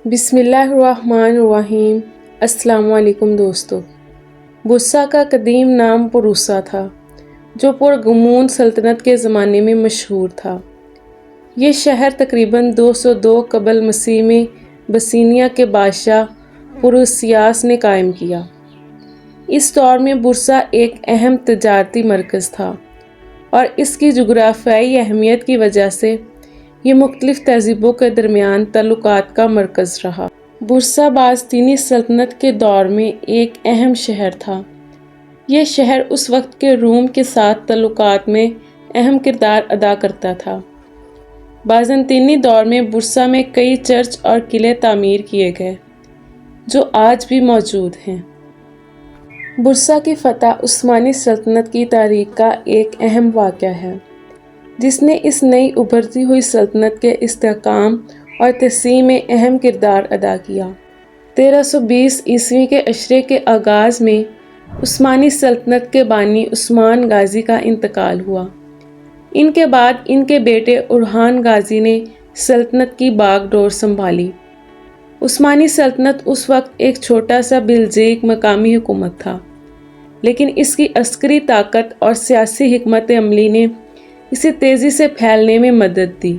بسم اللہ الرحمن الرحیم۔ السلام علیکم دوستو۔ بسرا کا قدیم نام پروسا تھا جو پرگمون سلطنت کے زمانے میں مشہور تھا۔ یہ شہر تقریباً 202 قبل مسیح میں بسینیا کے بادشاہ پروسیاس نے قائم کیا۔ اس دور میں بسرا ایک اہم تجارتی مرکز تھا اور اس کی جغرافیائی اہمیت کی وجہ سے یہ مختلف تہذیبوں کے درمیان تعلقات کا مرکز رہا۔ بسرا باذنطینی سلطنت کے دور میں ایک اہم شہر تھا۔ یہ شہر اس وقت کے روم کے ساتھ تعلقات میں اہم کردار ادا کرتا تھا۔ باذنطینی دور میں بسرا میں کئی چرچ اور قلعے تعمیر کیے گئے جو آج بھی موجود ہیں۔ بسرا کی فتح عثمانی سلطنت کی تاریخ کا ایک اہم واقعہ ہے جس نے اس نئی ابھرتی ہوئی سلطنت کے استحکام اور تسیع میں اہم کردار ادا کیا۔ 1320 عیسوی کے عشرے کے آغاز میں عثمانی سلطنت کے بانی عثمان غازی کا انتقال ہوا۔ ان کے بعد ان کے بیٹے اورحان غازی نے سلطنت کی باغ ڈور سنبھالی۔ عثمانی سلطنت اس وقت ایک چھوٹا سا بلجیک مقامی حکومت تھا، لیکن اس کی عسکری طاقت اور سیاسی حکمت عملی نے اسے تیزی سے پھیلنے میں مدد دی۔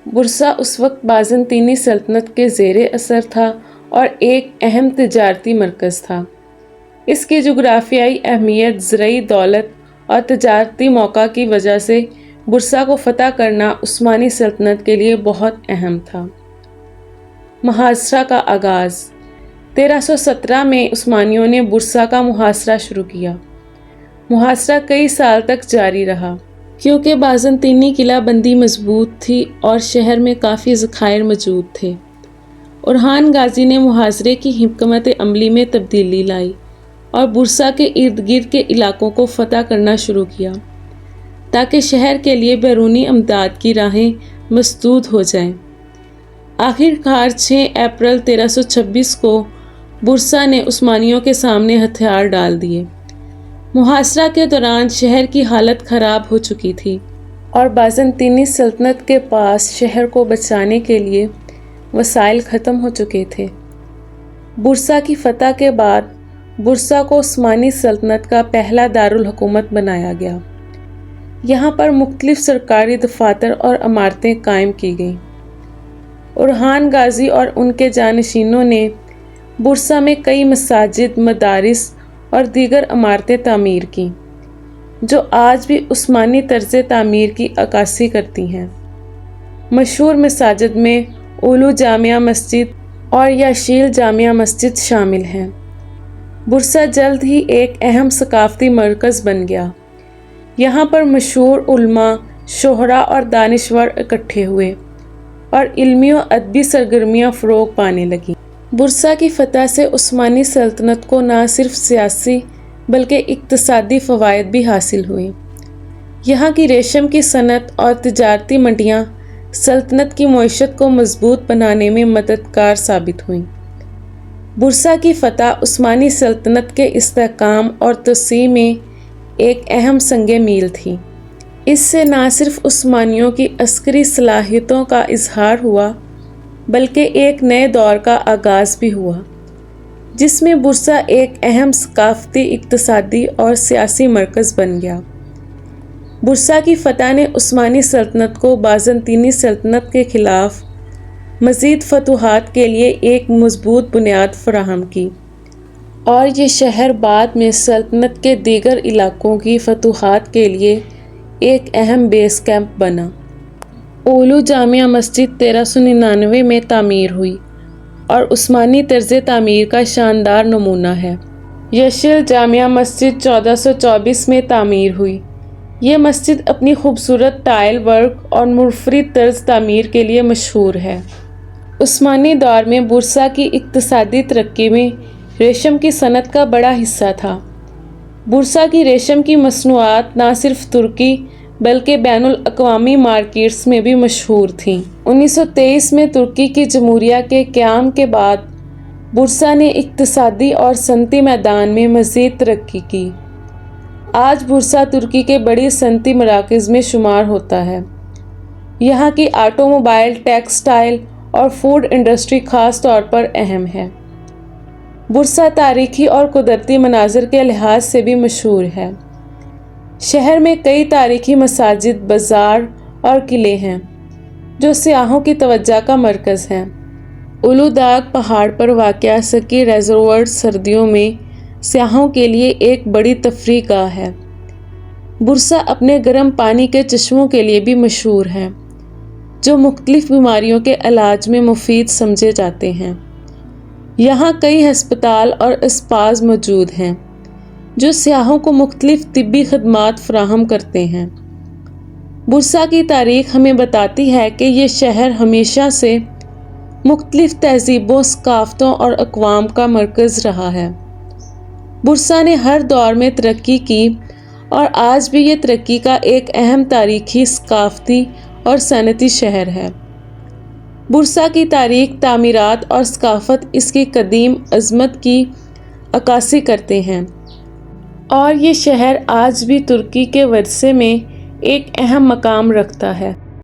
بسرا اس وقت باذنطینی سلطنت کے زیر اثر تھا اور ایک اہم تجارتی مرکز تھا۔ اس کی جغرافیائی اہمیت، زرعی دولت اور تجارتی موقع کی وجہ سے بسرا کو فتح کرنا عثمانی سلطنت کے لیے بہت اہم تھا۔ محاصرہ کا آغاز 1317 میں عثمانیوں نے بسرا کا محاصرہ شروع کیا۔ محاصرہ کئی سال تک جاری رہا کیونکہ باذنطینی قلعہ بندی مضبوط تھی اور شہر میں کافی ذخائر موجود تھے۔ اورحان غازی نے محاصرے کی حکمت عملی میں تبدیلی لائی اور بسرا کے ارد گرد کے علاقوں کو فتح کرنا شروع کیا تاکہ شہر کے لیے بیرونی امداد کی راہیں مسدود ہو جائیں۔ آخر کار 6 اپریل 1326 کو بسرا نے عثمانیوں کے سامنے ہتھیار ڈال دیے۔ محاصرہ کے دوران شہر کی حالت خراب ہو چکی تھی اور باذنطینی سلطنت کے پاس شہر کو بچانے کے لیے وسائل ختم ہو چکے تھے۔ بسرا کی فتح کے بعد بسرا کو عثمانی سلطنت کا پہلا دارالحکومت بنایا گیا۔ یہاں پر مختلف سرکاری دفاتر اور عمارتیں قائم کی گئیں۔ اورحان غازی اور ان کے جانشینوں نے بسرا میں کئی مساجد، مدارس اور دیگر عمارتیں تعمیر کیں جو آج بھی عثمانی طرز تعمیر کی عکاسی کرتی ہیں۔ مشہور مساجد میں اولو جامع مسجد اور یاشیل جامع مسجد شامل ہیں۔ بسرا جلد ہی ایک اہم ثقافتی مرکز بن گیا۔ یہاں پر مشہور علماء، شعراء اور دانشور اکٹھے ہوئے اور علمی و ادبی سرگرمیاں فروغ پانے لگیں۔ بسرا کی فتح سے عثمانی سلطنت کو نہ صرف سیاسی بلکہ اقتصادی فوائد بھی حاصل ہوئے۔ یہاں کی ریشم کی صنعت اور تجارتی منڈیاں سلطنت کی معیشت کو مضبوط بنانے میں مددگار ثابت ہوئیں۔ بسرا کی فتح عثمانی سلطنت کے استحکام اور توسیع میں ایک اہم سنگ میل تھی۔ اس سے نہ صرف عثمانیوں کی عسکری صلاحیتوں کا اظہار ہوا بلکہ ایک نئے دور کا آغاز بھی ہوا جس میں بسرا ایک اہم ثقافتی، اقتصادی اور سیاسی مرکز بن گیا۔ بسرا کی فتح نے عثمانی سلطنت کو باذنطینی سلطنت کے خلاف مزید فتوحات کے لیے ایک مضبوط بنیاد فراہم کی اور یہ شہر بعد میں سلطنت کے دیگر علاقوں کی فتوحات کے لیے ایک اہم بیس کیمپ بنا۔ اولو جامع مسجد 1399 میں تعمیر ہوئی اور عثمانی طرز تعمیر کا شاندار نمونہ ہے۔ یاشیل جامع مسجد 1424 میں تعمیر ہوئی۔ یہ مسجد اپنی خوبصورت ٹائل ورک اور منفرد طرز تعمیر کے لیے مشہور ہے۔ عثمانی دور میں بسرا کی اقتصادی ترقی میں ریشم کی صنعت کا بڑا حصہ تھا۔ بسرا کی ریشم کی مصنوعات نہ صرف ترکی بلکہ بین الاقوامی مارکیٹس میں بھی مشہور تھیں۔ 1923 میں ترکی کی جمہوریہ کے قیام کے بعد بسرا نے اقتصادی اور صنعتی میدان میں مزید ترقی کی۔ آج بسرا ترکی کے بڑی صنعتی مراکز میں شمار ہوتا ہے۔ یہاں کی آٹو موبائل، ٹیکسٹائل اور فوڈ انڈسٹری خاص طور پر اہم ہے۔ برسا تاریخی اور قدرتی مناظر کے لحاظ سے بھی مشہور ہے۔ شہر میں کئی تاریخی مساجد، بازار اور قلعے ہیں جو سیاحوں کی توجہ کا مرکز ہیں۔ اولوداگ پہاڑ پر واقع سکی ریزروائر سردیوں میں سیاحوں کے لیے ایک بڑی تفریح گاہ ہے۔ برسا اپنے گرم پانی کے چشموں کے لیے بھی مشہور ہے جو مختلف بیماریوں کے علاج میں مفید سمجھے جاتے ہیں۔ یہاں کئی ہسپتال اور اسپاز موجود ہیں جو سیاحوں کو مختلف طبی خدمات فراہم کرتے ہیں۔ برسا کی تاریخ ہمیں بتاتی ہے کہ یہ شہر ہمیشہ سے مختلف تہذیبوں، ثقافتوں اور اقوام کا مرکز رہا ہے۔ برسا نے ہر دور میں ترقی کی اور آج بھی یہ ترقی کا ایک اہم تاریخی، ثقافتی اور صنعتی شہر ہے۔ برسا کی تاریخ، تعمیرات اور ثقافت اس کی قدیم عظمت کی عکاسی کرتے ہیں اور یہ شہر آج بھی ترکی کے ورثے میں ایک اہم مقام رکھتا ہے۔